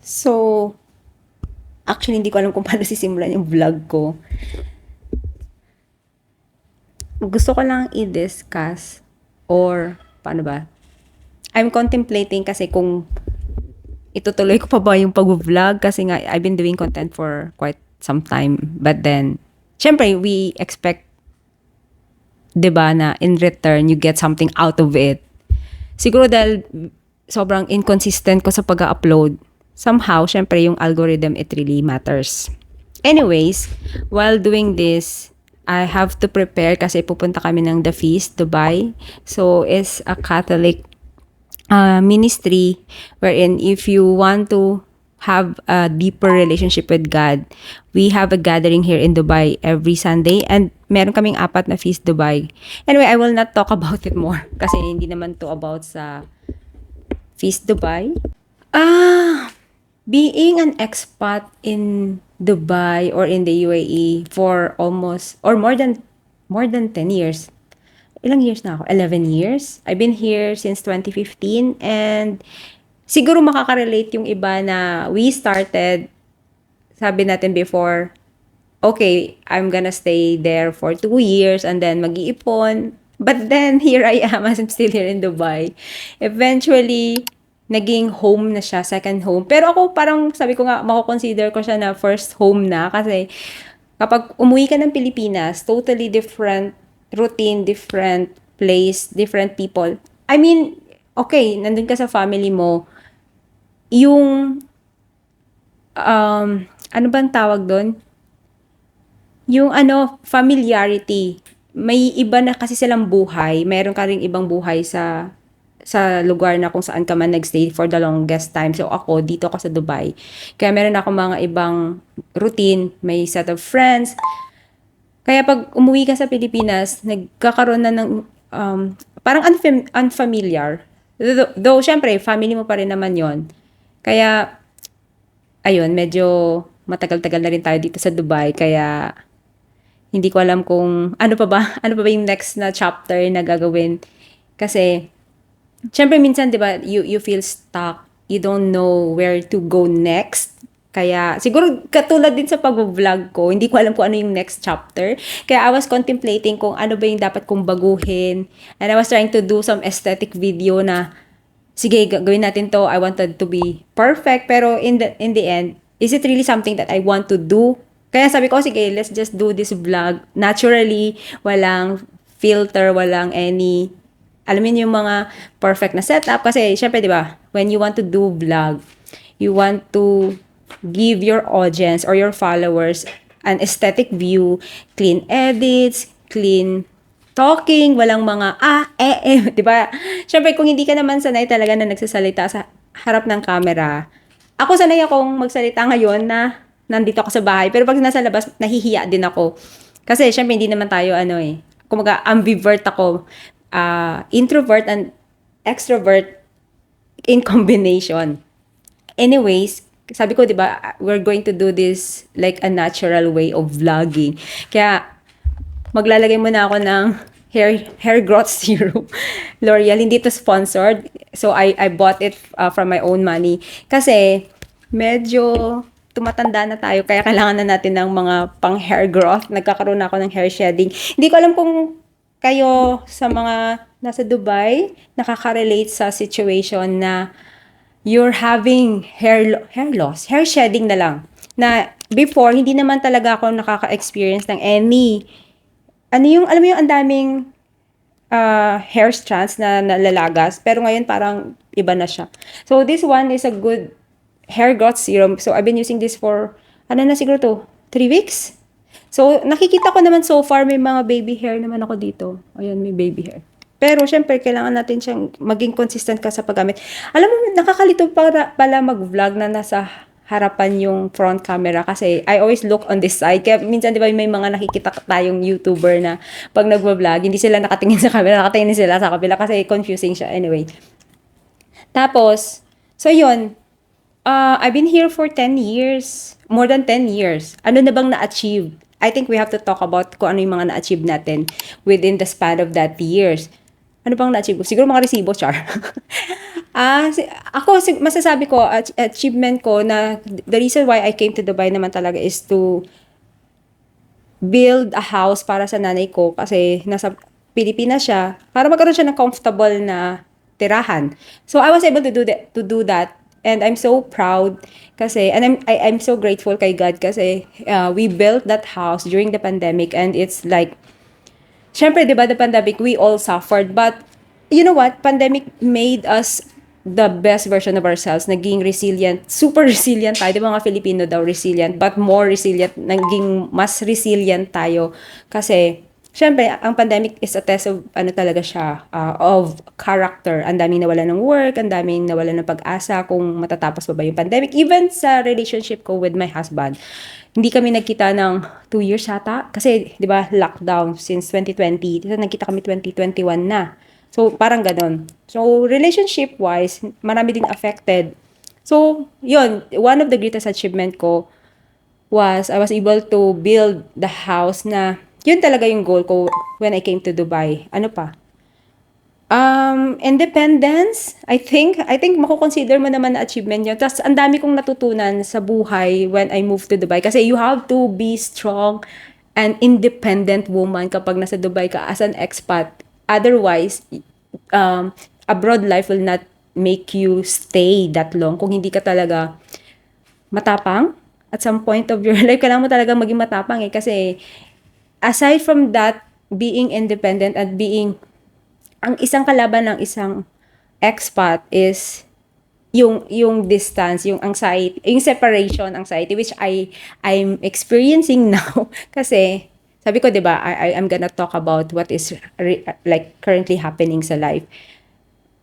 So, actually, hindi ko alam kung paano sisimulan yung vlog ko. Gusto ko lang i-discuss or paano ba? I'm contemplating kasi kung itutuloy ko pa ba yung pag-vlog kasi nga I've been doing content for quite some time. But then, syempre, we expect, 'di ba, na in return, you get something out of it. Siguro dahil sobrang inconsistent ko sa pag-upload, somehow, syempre, yung algorithm, it really matters. Anyways, while doing this, I have to prepare kasi pupunta kami ng The Feast, Dubai. So, it's a Catholic ministry wherein if you want to have a deeper relationship with God, we have a gathering here in Dubai every Sunday and meron kaming 4 na Feast Dubai. Anyway, I will not talk about it more kasi hindi naman to about sa Feast Dubai. Being an expat in Dubai or in the UAE for almost or more than 10 years. Ilang years na ako? 11 years. I've been here since 2015 and siguro makaka-relate yung iba na we started, sabi natin before, okay, I'm gonna stay there for 2 years and then mag-iipon. But then, here I am, as I'm still here in Dubai. Eventually, naging home na siya, second home. Pero ako parang, sabi ko nga, mako-consider ko siya na first home na kasi kapag umuwi ka ng Pilipinas, totally different routine, different place, different people. I mean, okay, nandun ka sa family mo, yung, ano bang tawag doon? Yung familiarity. May iba na kasi silang buhay. Meron ka ring ibang buhay sa lugar na kung saan ka man nagstay for the longest time. So ako, dito ako sa Dubai. Kaya meron ako mga ibang routine, may set of friends. Kaya pag umuwi ka sa Pilipinas, nagkakaroon na ng parang unfamiliar. Though, syempre, family mo pa rin naman yon. Kaya, ayun, medyo matagal-tagal na rin tayo dito sa Dubai. Kaya, hindi ko alam kung ano pa ba yung next na chapter na gagawin. Kasi, syempre minsan, di ba, you feel stuck. You don't know where to go next. Kaya, siguro katulad din sa pag-vlog ko, hindi ko alam kung ano yung next chapter. Kaya I was contemplating kung ano ba yung dapat kong baguhin. And I was trying to do some aesthetic video na, sige, gawin natin to. I wanted to be perfect. Pero in the end, is it really something that I want to do? Kaya sabi ko, sige, let's just do this vlog naturally, walang filter, walang any, alam mo yun, yung mga perfect na setup. Kasi, syempre, di ba, when you want to do vlog, you want to give your audience or your followers an aesthetic view, clean edits, clean talking, walang mga di ba? Syempre, kung hindi ka naman sanay talaga na nagsasalita sa harap ng camera, ako sanay akong magsalita ngayon na nandito ako sa bahay. Pero pag nasa labas, nahihiya din ako. Kasi, syempre, hindi naman tayo, kumaga, ambivert ako. Introvert and extrovert in combination. Anyways, sabi ko, di ba, we're going to do this like a natural way of vlogging. Kaya, maglalagay muna ako ng hair growth serum. L'Oreal, hindi to sponsored. So, I bought it from my own money. Kasi, medyo tumatanda na tayo, kaya kailangan na natin ng mga pang hair growth. Nagkakaroon na ako ng hair shedding. Hindi ko alam kung kayo sa mga nasa Dubai, nakaka-relate sa situation na you're having hair loss, hair shedding na lang. Na before, hindi naman talaga ako nakaka-experience ng any, alam mo yung ang daming hair strands na nalalagas, pero ngayon parang iba na siya. So, this one is a good hair growth serum. So, I've been using this for, na siguro to? 3 weeks? So, nakikita ko naman so far, may mga baby hair naman ako dito. Ayan, may baby hair. Pero, syempre, kailangan natin siyang maging consistent ka sa paggamit. Alam mo, nakakalito pala mag-vlog na nasa harapan yung front camera kasi I always look on this side. Kaya minsan, di ba, may mga nakikita tayong YouTuber na pag nag-vlog, hindi sila nakatingin sa camera, nakatingin sila sa kabila kasi confusing siya. Anyway. Tapos, so yun, I've been here for 10 years. More than 10 years. Ano na bang na-achieve? I think we have to talk about kung ano yung mga na-achieve natin within the span of that years. Ano bang na-achieve ko? Siguro mga resibo, char. Masasabi ko, achievement ko na the reason why I came to Dubai naman talaga is to build a house para sa nanay ko kasi nasa Pilipinas siya para magkaroon siya ng comfortable na tirahan. So I was able to do that and I'm so proud kasi and I'm so grateful kay God kasi we built that house during the pandemic and it's like syempre, di ba, the pandemic, we all suffered. But, you know what? Pandemic made us the best version of ourselves. Naging resilient. Super resilient tayo. Di ba mga Filipino daw resilient? But more resilient. Naging mas resilient tayo. Kasi, syempre, ang pandemic is a test of, ano talaga siya, of character. Ang daming nawala ng work, ang daming nawala ng pag-asa kung matatapos pa ba yung pandemic. Even sa relationship ko with my husband, hindi kami nagkita ng 2 years ata. Kasi, di ba, lockdown since 2020. Tapos nagkita kami 2021 na. So, parang ganon. So, relationship-wise, marami din affected. So, yun, one of the greatest achievement ko was I was able to build the house na yun talaga yung goal ko when I came to Dubai. Ano pa? Independence, I think mako-consider mo naman na achievement yun. Tapos, ang dami kong natutunan sa buhay when I moved to Dubai. Kasi you have to be strong and independent woman kapag nasa Dubai ka as an expat. Otherwise, abroad life will not make you stay that long kung hindi ka talaga matapang. At some point of your life, kailangan mo talaga maging matapang eh. Kasi, aside from that, being independent and being ang isang kalaban ng isang expat is yung distance, yung anxiety, yung separation anxiety which I'm experiencing now kasi sabi ko 'di ba I'm gonna talk about what is like currently happening sa life.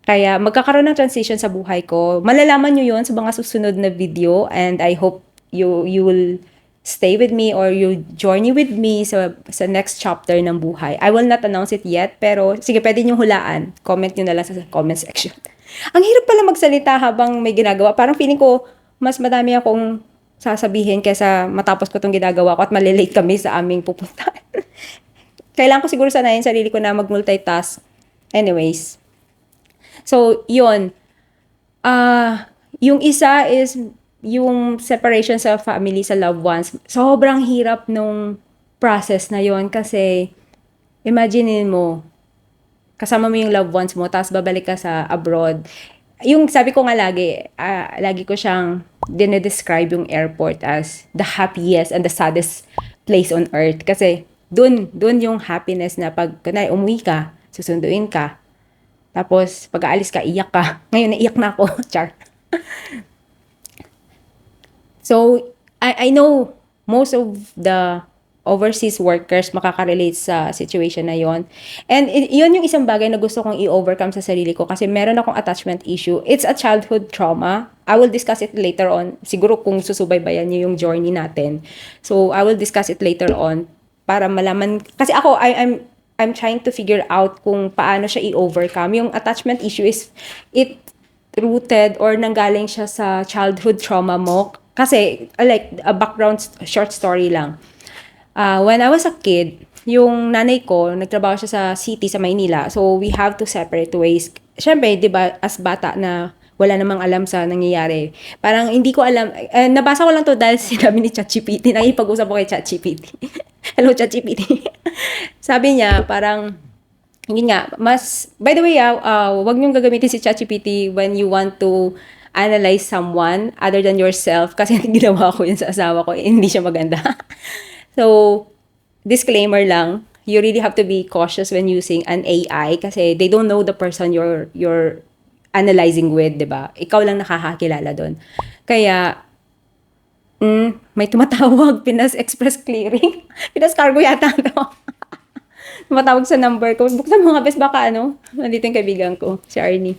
Kaya magkakaroon ng transition sa buhay ko. Malalaman niyo 'yon sa mga susunod na video and I hope you will stay with me or you journey with me sa next chapter ng buhay. I will not announce it yet, pero sige, pwede nyo hulaan. Comment nyo na lang sa comment section. Ang hirap pala magsalita habang may ginagawa. Parang feeling ko, mas madami akong sasabihin kaysa matapos ko itong ginagawa ko at malilate kami sa aming pupuntahan. Kailangan ko siguro sanayin sarili ko na mag-multitask. Anyways. So, yun. Yung isa is yung separation sa family, sa loved ones. Sobrang hirap nung process na yon kasi imagine mo, kasama mo yung loved ones mo, tapos babalik ka sa abroad. Yung sabi ko nga lagi ko siyang dinedescribe yung airport as the happiest and the saddest place on earth. Kasi dun yung happiness na pag kunwari umuwi ka, susunduin ka, tapos pag aalis ka, iyak ka. Ngayon, naiyak na ako. Char. So, I know most of the overseas workers makaka-relate sa situation na yon. And yun yung isang bagay na gusto kong i-overcome sa sarili ko kasi meron akong attachment issue. It's a childhood trauma. I will discuss it later on. Siguro kung susubaybayan niyo yung journey natin. So, I will discuss it later on para malaman. Kasi ako, I'm trying to figure out kung paano siya i-overcome. Yung attachment issue is it rooted or nanggaling siya sa childhood trauma mo. Kasi, like, a background short story lang. When I was a kid, yung nanay ko, nagtrabaho siya sa city, sa Maynila. So, we have to separate ways. Siyempre, di ba, as bata na wala namang alam sa nangyayari. Parang hindi ko alam. Nabasa ko lang to dahil sinabi ni ChatGPT. Nakipag-usap ko kay ChatGPT. Hello, ChatGPT. Sabi niya, parang, yun nga, by the way, wag niyong gagamitin si ChatGPT when you want to analyze someone other than yourself kasi ginawa ko yun sa asawa ko, hindi siya maganda. So, disclaimer lang, you really have to be cautious when using an AI kasi they don't know the person you're analyzing with, 'di ba? Ikaw lang nakakakilala doon. Kaya may tumatawag, Pinas Express Clearing. Pinas Cargo yata ito. Tumatawag sa number ko. Buksan mo nga, bes, baka nandito yung kaibigan ko, si Arnie.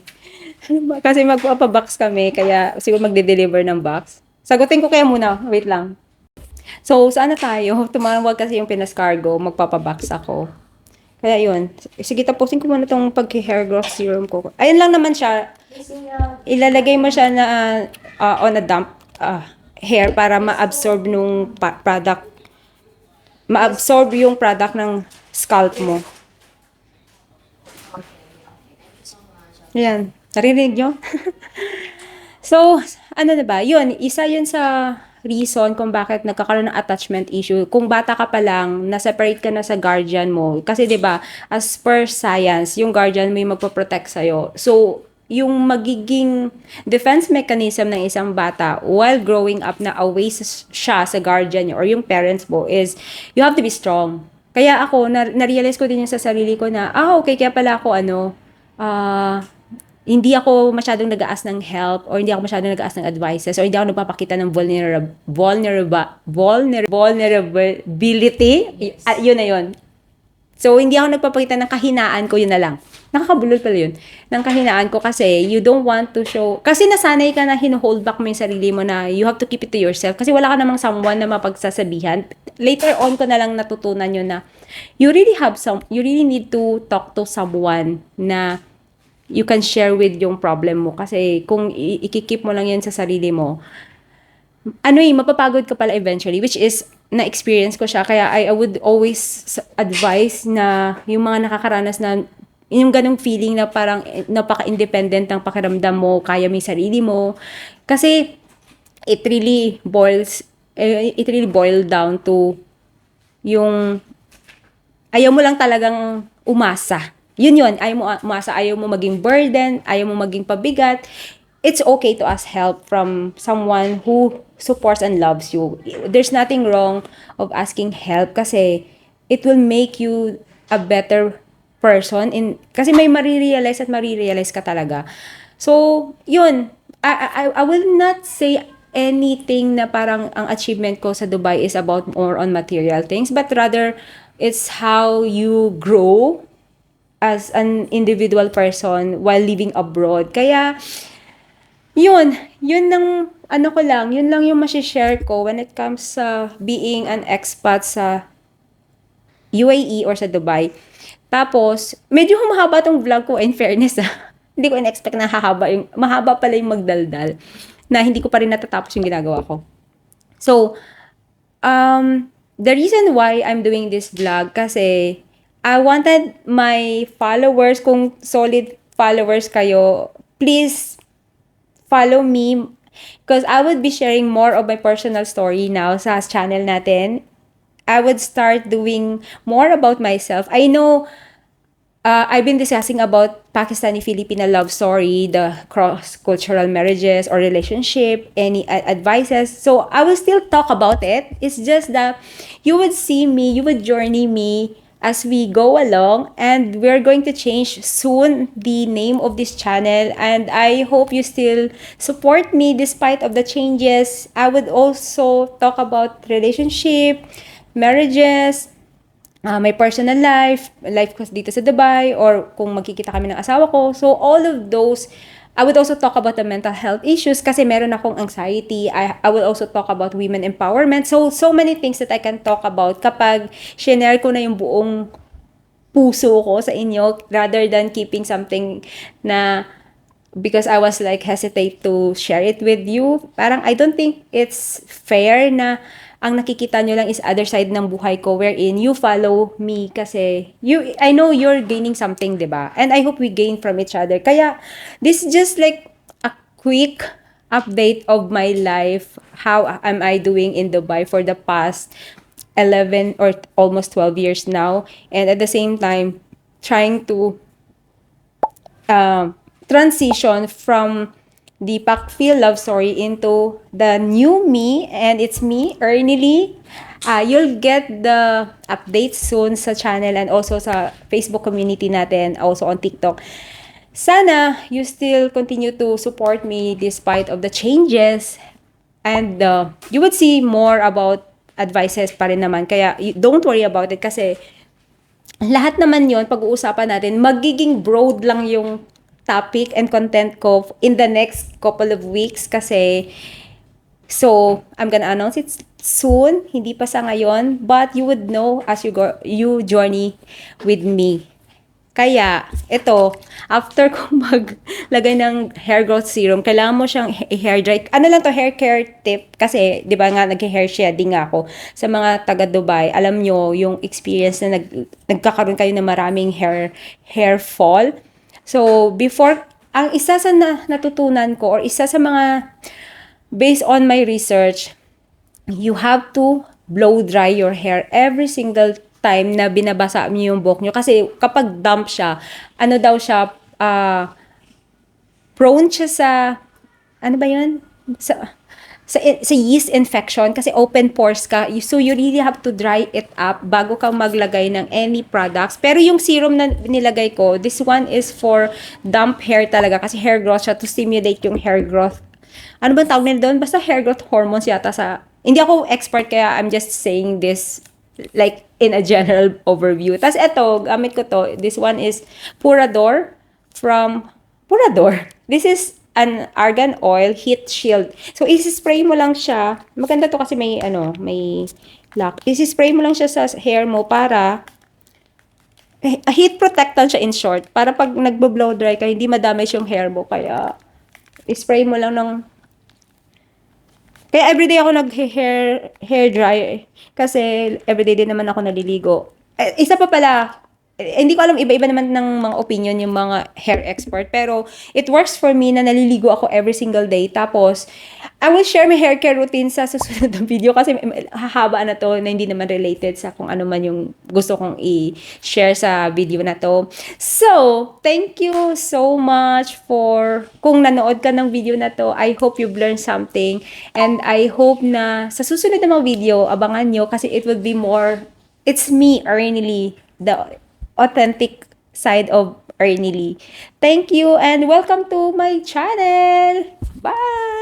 Kasi magpapabox kami, kaya siguro magde-deliver ng box. Sagutin ko kaya muna, wait lang. So, saan na tayo? Tumawag kasi yung Pinas Cargo, magpapabox ako. Kaya yun. Sige, tapusin ko muna tong pag-hair growth serum ko. Ayun lang naman siya. Ilalagay mo siya na on a damp hair para ma-absorb nung product. Ma-absorb yung product ng scalp mo. Yan. Narinig nyo? So, ano na ba? Yun, isa yun sa reason kung bakit nagkakaroon ng attachment issue. Kung bata ka pa lang, na-separate ka na sa guardian mo. Kasi 'di ba, as per science, yung guardian mo yung magpo-protect sa'yo. So, yung magiging defense mechanism ng isang bata while growing up na away siya sa guardian niya or yung parents mo is you have to be strong. Kaya ako, na-realize ko din yung sa sarili ko na, okay, kaya pala ako ah, hindi ako masyadong nag-aas ng help or hindi ako masyadong nag-aas ng advices or hindi ako nagpapakita ng vulnerability. Yes. Yun na yun. So, hindi ako nagpapakita ng kahinaan ko, yun na lang. Nakakabulol pala yun. Ng kahinaan ko kasi you don't want to show, kasi nasanay ka na hino-hold back mo yung sarili mo na you have to keep it to yourself kasi wala ka namang someone na mapagsasabihan. Later on ko na lang natutunan yun na you really need to talk to someone na you can share with yung problem mo. Kasi kung ikikip mo lang yan sa sarili mo, mapapagod ka pala eventually, which is, na-experience ko siya. Kaya I would always advise na yung mga nakakaranas na yung ganong feeling na parang napaka-independent ng pakiramdam mo, kaya mo yung sarili mo. Kasi it really boils down to yung ayaw mo lang talagang umasa. Yun, ayaw mo umasa, ayaw mo maging burden, ayaw mo maging pabigat. It's okay to ask help from someone who supports and loves you. There's nothing wrong of asking help kasi it will make you a better person kasi may marirealize ka talaga. So, yun. I will not say anything na parang ang achievement ko sa Dubai is about more on material things, but rather it's how you grow as an individual person while living abroad. Kaya, yun yun lang yung masishare ko when it comes sa being an expat sa UAE or sa Dubai. Tapos, medyo humahaba tong vlog ko, in fairness Hindi ko in-expect na mahaba pala yung magdaldal na hindi ko pa rin natatapos yung ginagawa ko. So, the reason why I'm doing this vlog kasi I wanted my followers, kung solid followers kayo, please follow me because I would be sharing more of my personal story now sa channel natin. I would start doing more about myself. I know I've been discussing about Pakistani-Filipino love story, the cross-cultural marriages or relationship, any advices. So I will still talk about it. It's just that you would journey me as we go along, and we're going to change soon the name of this channel, and I hope you still support me despite of the changes. I would also talk about relationship, marriages, my personal life ko dito sa Dubai, or kung magkikita kami ng asawa ko. So, all of those, I would also talk about the mental health issues kasi meron akong anxiety. I will also talk about women empowerment. So many things that I can talk about kapag share ko na yung buong puso ko sa inyo rather than keeping something na because I was like hesitate to share it with you. Parang I don't think it's fair na ang nakikita nyo lang is other side ng buhay ko wherein you follow me kasi I know you're gaining something, diba? And I hope we gain from each other. Kaya this is just like a quick update of my life. How am I doing in Dubai for the past 11 or almost 12 years now, and at the same time trying to transition from the Pakfil love story into the new me, and it's me, Ernie Lee. You'll get the updates soon sa channel and also sa Facebook community natin, also on TikTok. Sana you still continue to support me despite of the changes, and you would see more about advices pa rin naman. Kaya don't worry about it kasi lahat naman yon pag-uusapan natin, magiging broad lang yung topic and content ko in the next couple of weeks kasi so I'm gonna announce it soon, hindi pa sa ngayon, but you would know as you journey with me. Kaya, ito, after ko maglagay ng hair growth serum, kailangan mo siyang hair dry. Ano lang to, hair care tip. Kasi, di ba nga, nag-hair shedding ako. Sa mga taga Dubai, alam nyo, yung experience na nagkakaroon kayo ng maraming hair fall. So, before ang isa sa natutunan ko or isa sa mga based on my research, you have to blow dry your hair every single time na binabasa niyo yung buhok niyo. Kasi kapag damp siya, ano daw siya, prone siya sa, ano ba yun? Sa yeast infection kasi open pores ka. So, you really have to dry it up bago ka maglagay ng any products. Pero yung serum na nilagay ko, this one is for damp hair talaga kasi hair growth siya to stimulate yung hair growth. Ano ba tawag nila doon? Basta hair growth hormones yata sa... Hindi ako expert kaya I'm just saying this like in a general overview. Tapos eto, gamit ko to. This one is Purador from Purador. This is an argan oil heat shield. So, isi-spray mo lang siya. Maganda to kasi may, may lock. Isi-spray mo lang siya sa hair mo para heat protectant siya in short. Para pag nagbo-blow dry ka, hindi madamage yung hair mo. Kaya, spray mo lang ng... Kaya everyday ako hair dry. Kasi everyday din naman ako naliligo. Isa pa pala, hindi ko alam, iba-iba naman ng mga opinion yung mga hair expert. Pero, it works for me na naliligo ako every single day. Tapos, I will share my hair care routine sa susunod ng video kasi hahaba na to na hindi naman related sa kung ano man yung gusto kong i-share sa video na to. So, thank you so much for kung nanood ka ng video na to. I hope you've learned something. And I hope na sa susunod na mga video, abangan nyo kasi it will be more, it's me, Ernie Lee, the authentic side of Ernie Lee. Thank you and welcome to my channel. Bye!